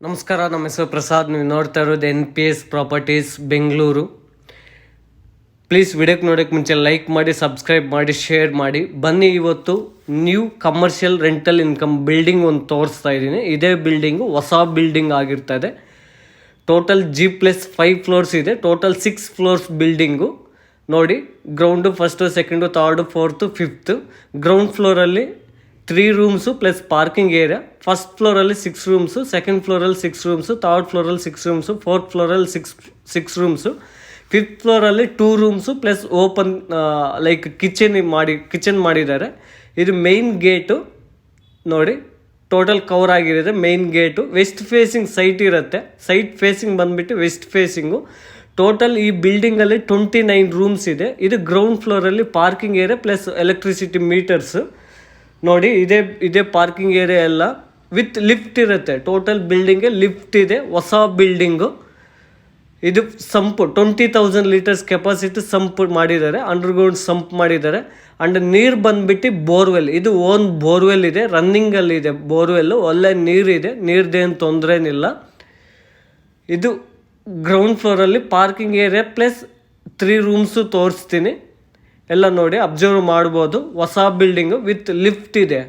ನಮಸ್ಕಾರ, ನಮ್ಮ ಹೆಸರು ಪ್ರಸಾದ್. ನೀವು ನೋಡ್ತಾ ಇರೋದು NPS ಪ್ರಾಪರ್ಟೀಸ್ ಬೆಂಗಳೂರು. ಪ್ಲೀಸ್ ವಿಡಿಯೋಕ್ಕೆ ನೋಡೋಕ್ಕೆ ಮುಂಚೆ ಲೈಕ್ ಮಾಡಿ, ಸಬ್ಸ್ಕ್ರೈಬ್ ಮಾಡಿ, ಶೇರ್ ಮಾಡಿ. ಬನ್ನಿ, ಇವತ್ತು new commercial rental income building ಒಂದು ತೋರಿಸ್ತಾ ಇದ್ದೀನಿ. ಇದೇ ಬಿಲ್ಡಿಂಗು ಹೊಸ ಬಿಲ್ಡಿಂಗ್ ಆಗಿರ್ತದೆ. ಟೋಟಲ್ G+5 ಫ್ಲೋರ್ಸ್ ಇದೆ. Total 6 floors building. ನೋಡಿ, ground, first, second, third, fourth, fifth. Ground ಫ್ಲೋರಲ್ಲಿ 3 rooms plus parking area. First ಫ್ಲೋರಲ್ಲಿ 6 ರೂಮ್ಸು, ಸೆಕೆಂಡ್ ಫ್ಲೋರಲ್ಲಿ 6 ರೂಮ್ಸು, ಥರ್ಡ್ ಫ್ಲೋರಲ್ಲಿ 6 ರೂಮ್ಸು, ಫೋರ್ತ್ ಫ್ಲೋರಲ್ಲಿ ಸಿಕ್ಸ್ ರೂಮ್ಸು, ಫಿಫ್ತ್ ಫ್ಲೋರಲ್ಲಿ 2 rooms plus open like kitchen ಮಾಡಿದ್ದಾರೆ. ಇದು ಮೇನ್ ಗೇಟು. ನೋಡಿ, ಟೋಟಲ್ ಕವರ್ ಆಗಿರುತ್ತೆ. Main gate west facing site ಇರುತ್ತೆ. ಸೈಟ್ ಫೇಸಿಂಗ್ ಬಂದುಬಿಟ್ಟು ವೆಸ್ಟ್ ಫೇಸಿಂಗು. ಟೋಟಲ್ ಈ ಬಿಲ್ಡಿಂಗಲ್ಲಿ 29 ರೂಮ್ಸ್ ಇದೆ. ಇದು ಗ್ರೌಂಡ್ ಫ್ಲೋರಲ್ಲಿ parking area plus electricity meters. ನೋಡಿ, ಇದೇ ಪಾರ್ಕಿಂಗ್ ಏರಿಯಾ ಎಲ್ಲ ವಿತ್ ಲಿಫ್ಟ್ ಇರುತ್ತೆ. ಟೋಟಲ್ ಬಿಲ್ಡಿಂಗ್ಗೆ ಲಿಫ್ಟ್ ಇದೆ. ಹೊಸ ಬಿಲ್ಡಿಂಗು. ಇದು ಸಂಪು 20,000 ಲೀಟರ್ಸ್ ಕೆಪಾಸಿಟಿ ಸಂಪ್ ಮಾಡಿದ್ದಾರೆ. ಅಂಡರ್ಗ್ರೌಂಡ್ ಸಂಪ್ ಮಾಡಿದ್ದಾರೆ. ಆ್ಯಂಡ್ ನೀರು ಬಂದುಬಿಟ್ಟು ಬೋರ್ವೆಲ್. ಇದು ಓನ್ ಬೋರ್ವೆಲ್ ಇದೆ, ರನ್ನಿಂಗಲ್ಲಿ ಇದೆ ಬೋರ್ವೆಲ್ಲು. ಒಳ್ಳೆ ನೀರಿದೆ, ನೀರ್ದೇನು ತೊಂದರೆ ಏನಿಲ್ಲ. ಇದು ಗ್ರೌಂಡ್ ಫ್ಲೋರಲ್ಲಿ ಪಾರ್ಕಿಂಗ್ ಏರಿಯಾ ಪ್ಲಸ್ 3 ರೂಮ್ಸು ತೋರಿಸ್ತೀನಿ. ಎಲ್ಲ ನೋಡಿ, ಅಬ್ಸರ್ವ್ ಮಾಡ್ಬೋದು. ಹೊಸ ಬಿಲ್ಡಿಂಗು ವಿತ್ ಲಿಫ್ಟ್ ಇದೆ.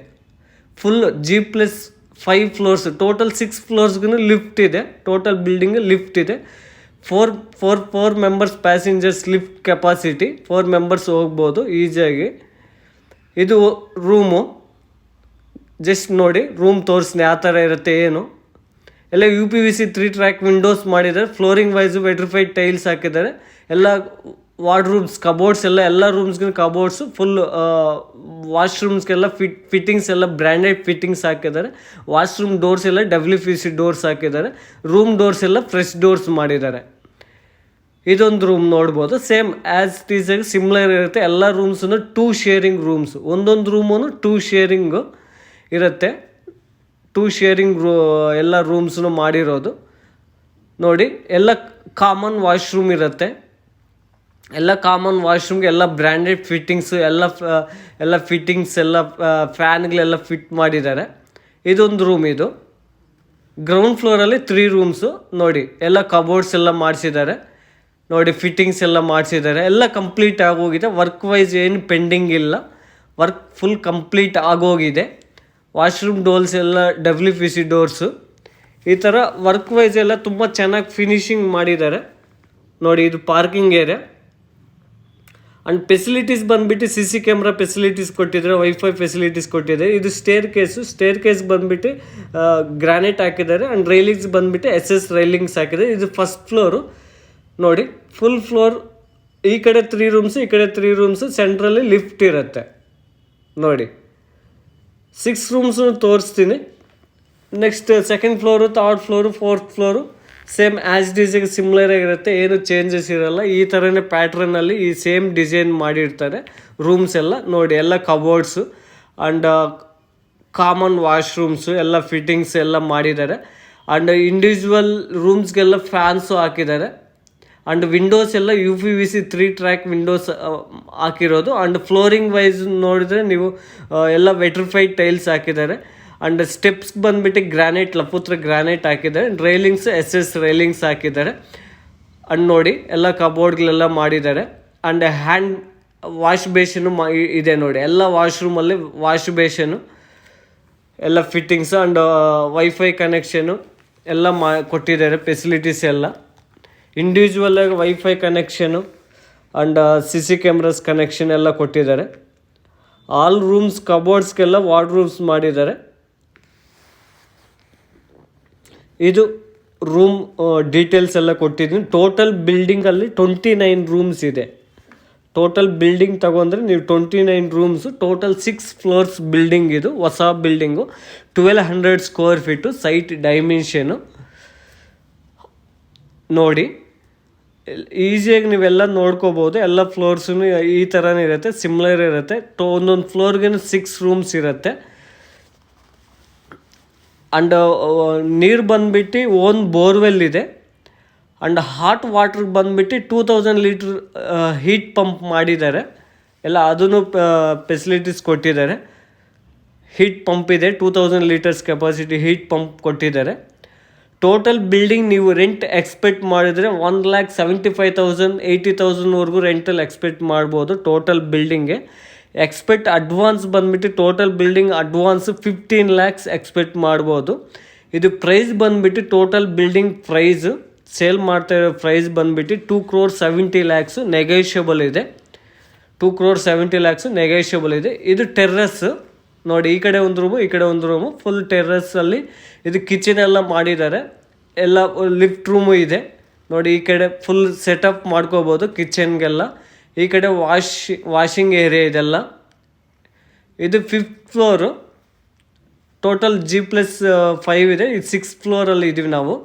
Full G+5 floors. ಟೋಟಲ್ 6 ಫ್ಲೋರ್ಸ್ಗೂ ಲಿಫ್ಟ್ ಇದೆ. ಟೋಟಲ್ ಬಿಲ್ಡಿಂಗ್ ಲಿಫ್ಟ್ ಇದೆ. 4 members passengers lift capacity. 4 members ಹೋಗ್ಬೋದು ಈಸಿಯಾಗಿ. ಇದು ರೂಮು. ಜಸ್ಟ್ ನೋಡಿ, ರೂಮ್ ತೋರಿಸ್ತೀನಿ ಯಾವ ಥರ ಇರುತ್ತೆ ಏನು. ಎಲ್ಲ UPVC 3 ಟ್ರ್ಯಾಕ್ ವಿಂಡೋಸ್ ಮಾಡಿದ್ದಾರೆ. ಫ್ಲೋರಿಂಗ್ ವೈಸು ವೆಟ್ರಿಫೈಡ್ ಟೈಲ್ಸ್ ಹಾಕಿದ್ದಾರೆ. ಎಲ್ಲ ವಾರ್ಡ್ರೂಮ್ಸ್, ಕಬೋರ್ಡ್ಸ್ ಎಲ್ಲ ರೂಮ್ಸ್ಗೆ ಕಬೋರ್ಡ್ಸು. ಫುಲ್ ವಾಶ್ರೂಮ್ಸ್ಗೆಲ್ಲ ಫಿಟ್ಟಿಂಗ್ಸ್ ಎಲ್ಲ ಬ್ರ್ಯಾಂಡೆಡ್ ಫಿಟ್ಟಿಂಗ್ಸ್ ಹಾಕಿದ್ದಾರೆ. ವಾಶ್ರೂಮ್ ಡೋರ್ಸ್ ಎಲ್ಲ WPVC ಡೋರ್ಸ್ ಹಾಕಿದ್ದಾರೆ. ರೂಮ್ ಡೋರ್ಸ್ ಎಲ್ಲ ಫ್ರೆಶ್ ಡೋರ್ಸ್ ಮಾಡಿದ್ದಾರೆ. ಇದೊಂದು ರೂಮ್ ನೋಡ್ಬೋದು. ಸೇಮ್ ಆ್ಯಸ್ ಇಟ್ ಈಸ್ ಆಗಿ ಸಿಮ್ಲರ್ ಇರುತ್ತೆ. ಎಲ್ಲ ರೂಮ್ಸೂ 2 ಶೇರಿಂಗ್ ರೂಮ್ಸ್. ಒಂದೊಂದು ರೂಮೂ 2 ಶೇರಿಂಗು ಇರುತ್ತೆ. 2 ಶೇರಿಂಗ್ ಎಲ್ಲ ರೂಮ್ಸೂ ಮಾಡಿರೋದು. ನೋಡಿ, ಎಲ್ಲ ಕಾಮನ್ ವಾಶ್ರೂಮ್ ಇರುತ್ತೆ. ಎಲ್ಲ ಕಾಮನ್ ವಾಶ್ರೂಮ್ಗೆ ಎಲ್ಲ ಬ್ರ್ಯಾಂಡೆಡ್ ಫಿಟ್ಟಿಂಗ್ಸು, ಎಲ್ಲ ಫಿಟ್ಟಿಂಗ್ಸ್ ಎಲ್ಲ ಫ್ಯಾನ್ಗಳೆಲ್ಲ ಫಿಟ್ ಮಾಡಿದ್ದಾರೆ. ಇದೊಂದು ರೂಮ್. ಇದು ಗ್ರೌಂಡ್ ಫ್ಲೋರಲ್ಲಿ 3 ರೂಮ್ಸು. ನೋಡಿ, ಎಲ್ಲ ಕಬೋರ್ಡ್ಸ್ ಎಲ್ಲ ಮಾಡಿಸಿದ್ದಾರೆ. ನೋಡಿ, ಫಿಟ್ಟಿಂಗ್ಸ್ ಎಲ್ಲ ಮಾಡಿಸಿದ್ದಾರೆ. ಎಲ್ಲ ಕಂಪ್ಲೀಟ್ ಆಗೋಗಿದೆ. ವರ್ಕ್ ವೈಸ್ ಏನು ಪೆಂಡಿಂಗ್ ಇಲ್ಲ. ವರ್ಕ್ ಫುಲ್ ಕಂಪ್ಲೀಟ್ ಆಗೋಗಿದೆ. ವಾಶ್ರೂಮ್ ಡೋರ್ಸ್ ಎಲ್ಲ WPVC ಡೋರ್ಸು. ಈ ಥರ ವರ್ಕ್ ವೈಸ್ ಎಲ್ಲ ತುಂಬ ಚೆನ್ನಾಗಿ ಫಿನಿಶಿಂಗ್ ಮಾಡಿದ್ದಾರೆ. ನೋಡಿ, ಇದು ಪಾರ್ಕಿಂಗ್ ಏರಿಯಾ. ಆ್ಯಂಡ್ ಫೆಸಿಲಿಟೀಸ್ ಬಂದುಬಿಟ್ಟು CC ಕ್ಯಾಮ್ರಾ ಫೆಸಿಲಿಟೀಸ್ ಕೊಟ್ಟಿದ್ದಾರೆ, ವೈಫೈ ಫೆಸಿಲಿಟೀಸ್ ಕೊಟ್ಟಿದ್ದಾರೆ. ಇದು ಸ್ಟೇರ್ ಕೇಸ್ ಬಂದುಬಿಟ್ಟು ಗ್ರಾನೈಟ್ ಹಾಕಿದ್ದಾರೆ. ಆ್ಯಂಡ್ ರೈಲಿಂಗ್ಸ್ ಬಂದುಬಿಟ್ಟು SS ರೈಲಿಂಗ್ಸ್ ಹಾಕಿದ್ದಾರೆ. ಇದು ಫಸ್ಟ್ ಫ್ಲೋರು. ನೋಡಿ, ಫುಲ್ ಫ್ಲೋರ್. ಈ ಕಡೆ 3 ರೂಮ್ಸು, ಈ ಕಡೆ 3 ರೂಮ್ಸು. ಸೆಂಟ್ರಲ್ಲಿ ಲಿಫ್ಟ್ ಇರುತ್ತೆ. ನೋಡಿ, 6 ರೂಮ್ಸು ತೋರಿಸ್ತೀನಿ. Next second floor, third floor, fourth floor same as design similar ಆಗಿರುತ್ತೆ. ಏನು ಚೇಂಜಸ್ ಇರೋಲ್ಲ. ಈ ಥರನೇ ಪ್ಯಾಟ್ರನಲ್ಲಿ ಈ ಸೇಮ್ ಡಿಸೈನ್ ಮಾಡಿರ್ತಾರೆ ರೂಮ್ಸ್ ಎಲ್ಲ. ನೋಡಿ, ಎಲ್ಲ ಕಬೋರ್ಡ್ಸು ಆ್ಯಂಡ್ ಕಾಮನ್ ವಾಶ್ರೂಮ್ಸು ಎಲ್ಲ ಫಿಟ್ಟಿಂಗ್ಸ್ ಎಲ್ಲ ಮಾಡಿದ್ದಾರೆ. ಆ್ಯಂಡ್ ಇಂಡಿವಿಜುವಲ್ ರೂಮ್ಸ್ಗೆಲ್ಲ ಫ್ಯಾನ್ಸು ಹಾಕಿದ್ದಾರೆ. ಆ್ಯಂಡ್ ವಿಂಡೋಸ್ ಎಲ್ಲ UPVC 3 ಟ್ರ್ಯಾಕ್ ವಿಂಡೋಸ್ ಹಾಕಿರೋದು. ಆ್ಯಂಡ್ ಫ್ಲೋರಿಂಗ್ ವೈಸ್ ನೋಡಿದರೆ ನೀವು ಎಲ್ಲ ವೆಟ್ರಿಫೈಡ್ ಟೈಲ್ಸ್ ಹಾಕಿದ್ದಾರೆ. ಆ್ಯಂಡ್ ಸ್ಟೆಪ್ಸ್ ಬಂದುಬಿಟ್ಟು ಗ್ರಾನೈಟ್, ಲಪುತ್ರ ಗ್ರಾನೈಟ್ ಹಾಕಿದ್ದಾರೆ. ರೈಲಿಂಗ್ಸ್ SS ರೈಲಿಂಗ್ಸ್ ಹಾಕಿದ್ದಾರೆ. ಆ್ಯಂಡ್ ನೋಡಿ, ಎಲ್ಲ ಕಬೋರ್ಡ್ಗಳೆಲ್ಲ ಮಾಡಿದ್ದಾರೆ. ಆ್ಯಂಡ್ ಹ್ಯಾಂಡ್ ವಾಶ್ ಬೇಷನು ಇದೆ. ನೋಡಿ, ಎಲ್ಲ ವಾಶ್ರೂಮಲ್ಲಿ ವಾಶ್ ಬೇಷನು ಎಲ್ಲ ಫಿಟ್ಟಿಂಗ್ಸು ಆ್ಯಂಡ್ ವೈಫೈ ಕನೆಕ್ಷನು ಎಲ್ಲ ಕೊಟ್ಟಿದ್ದಾರೆ. ಫೆಸಿಲಿಟೀಸ್ ಎಲ್ಲ ಇಂಡಿವಿಜುವಲಾಗಿ wifi connection and CC cameras connection ಎಲ್ಲ ಕೊಟ್ಟಿದ್ದಾರೆ. ಆಲ್ ರೂಮ್ಸ್ ಕಬೋರ್ಡ್ಸ್ಗೆಲ್ಲ ವಾರ್ಡ್ರೂಮ್ಸ್ ಮಾಡಿದ್ದಾರೆ. ಇದು ರೂಮ್ ಡೀಟೇಲ್ಸ್ ಎಲ್ಲ ಕೊಟ್ಟಿದ್ದೀನಿ. ಟೋಟಲ್ ಬಿಲ್ಡಿಂಗಲ್ಲಿ 29 ರೂಮ್ಸ್ ಇದೆ. ಟೋಟಲ್ ಬಿಲ್ಡಿಂಗ್ ತಗೊಂಡ್ರೆ ನೀವು 29 ರೂಮ್ಸು. Total 6 floors building. ಇದು ಹೊಸ building. 1200 square feet site dimension. ನೋಡಿ, ಈಸಿಯಾಗಿ ನೀವೆಲ್ಲ ನೋಡ್ಕೋಬೋದು. ಎಲ್ಲ ಫ್ಲೋರ್ಸೂ ಈ ಥರನೇ ಇರುತ್ತೆ, ಸಿಮ್ಲರ್ ಇರುತ್ತೆ. ಒಂದೊಂದು ಫ್ಲೋರ್ಗೆ 6 ರೂಮ್ಸ್ ಇರುತ್ತೆ. ಆ್ಯಂಡ್ ನೀರು ಬಂದುಬಿಟ್ಟು ಓನ್ ಬೋರ್ವೆಲ್ ಇದೆ. ಆ್ಯಂಡ್ ಹಾಟ್ ವಾಟ್ರಿಗೆ ಬಂದುಬಿಟ್ಟು 2000 ಲೀಟ್ರ್ ಹೀಟ್ ಪಂಪ್ ಮಾಡಿದ್ದಾರೆ. ಎಲ್ಲ ಅದನ್ನು ಫೆಸಿಲಿಟೀಸ್ ಕೊಟ್ಟಿದ್ದಾರೆ. ಹೀಟ್ ಪಂಪ್ ಇದೆ, 2000 ಲೀಟರ್ಸ್ ಕೆಪಾಸಿಟಿ ಹೀಟ್ ಪಂಪ್ ಕೊಟ್ಟಿದ್ದಾರೆ. ಟೋಟಲ್ ಬಿಲ್ಡಿಂಗ್ ನೀವು ರೆಂಟ್ ಎಕ್ಸ್ಪೆಕ್ಟ್ ಮಾಡಿದರೆ 1,75,000 80,000ವರೆಗೂ ರೆಂಟಲ್ಲಿ ಎಕ್ಸ್ಪೆಕ್ಟ್ ಮಾಡ್ಬೋದು ಟೋಟಲ್ ಬಿಲ್ಡಿಂಗ್ಗೆ. ಎಕ್ಸ್ಪೆಕ್ಟ್ ಅಡ್ವಾನ್ಸ್ ಬಂದುಬಿಟ್ಟು total building advance 15 lakhs expect ಮಾಡ್ಬೋದು. ಇದು ಪ್ರೈಸ್ ಬಂದುಬಿಟ್ಟು ಟೋಟಲ್ ಬಿಲ್ಡಿಂಗ್ ಪ್ರೈಸ್ ಸೇಲ್ ಮಾಡ್ತಾ ಇರೋ ಪ್ರೈಸ್ ಬಂದುಬಿಟ್ಟು 2,70 lakhs ನೆಗೋಷಿಯಬಲ್ ಇದೆ. 2,70 lakhs ನೆಗೋಷಿಯಬಲ್ ಇದೆ. ಇದು ಟೆರ್ರಸ್ ನೋಡಿ, ಈ ಕಡೆ ಒಂದು ರೂಮು, ಈ ಕಡೆ ಒಂದು ರೂಮು, ಫುಲ್ ಟೆರ್ರಸ್ಸಲ್ಲಿ ಇದು ಕಿಚನ್ ಎಲ್ಲ ಮಾಡಿದ್ದಾರೆ. ಎಲ್ಲ ಲಿಫ್ಟ್ ರೂಮು ಇದೆ ನೋಡಿ. ಈ ಕಡೆ ಫುಲ್ ಸೆಟಪ್ ಮಾಡ್ಕೋಬೋದು ಕಿಚನ್ಗೆಲ್ಲ. ಈ ಕಡೆ ವಾಷಿಂಗ್ ಏರಿಯಾ ಇದೆಲ್ಲ. ಇದು 5th ಫ್ಲೋರು. ಟೋಟಲ್ G+5 ಇದೆ. ಇದು 6th ಫ್ಲೋರಲ್ಲಿ ಇದ್ದೀವಿ ನಾವು.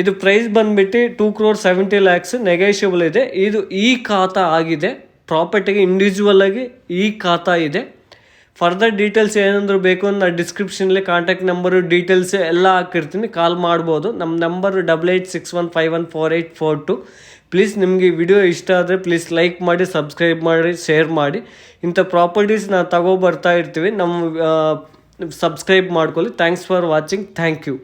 ಇದು ಪ್ರೈಸ್ ಬಂದುಬಿಟ್ಟು 2,70 lakhs ನೆಗೋಷಿಯಬಲ್ ಇದೆ. ಇದು ಈ ಖಾತಾ ಆಗಿದೆ. ಪ್ರಾಪರ್ಟಿಗೆ ಇಂಡಿವಿಜುವಲ್ ಆಗಿ ಈ ಖಾತಾ ಇದೆ. ಫರ್ದರ್ ಡೀಟೇಲ್ಸ್ ಏನಾದರೂ ಬೇಕು ಅಂದ್ರೆ ನಾನು ಡಿಸ್ಕ್ರಿಪ್ಷನಲ್ಲಿ ಕಾಂಟ್ಯಾಕ್ಟ್ ನಂಬರು ಡೀಟೇಲ್ಸ್ ಎಲ್ಲ ಹಾಕಿರ್ತೀನಿ, ಕಾಲ್ ಮಾಡ್ಬೋದು. ನಮ್ಮ ನಂಬರು 8861514842. ಪ್ಲೀಸ್ ನಿಮಗೆ ಈ ವಿಡಿಯೋ ಇಷ್ಟ ಆದರೆ ಪ್ಲೀಸ್ ಲೈಕ್ ಮಾಡಿ, ಸಬ್ಸ್ಕ್ರೈಬ್ ಮಾಡಿ, ಶೇರ್ ಮಾಡಿ. ಇಂಥ ಪ್ರಾಪರ್ಟೀಸ್ ನಾವು ಬರ್ತಾ ಇರ್ತೀವಿ. ನಮ್ಮ ಸಬ್ಸ್ಕ್ರೈಬ್ ಮಾಡ್ಕೊಳ್ಳಿ. Thanks for watching. Thank you.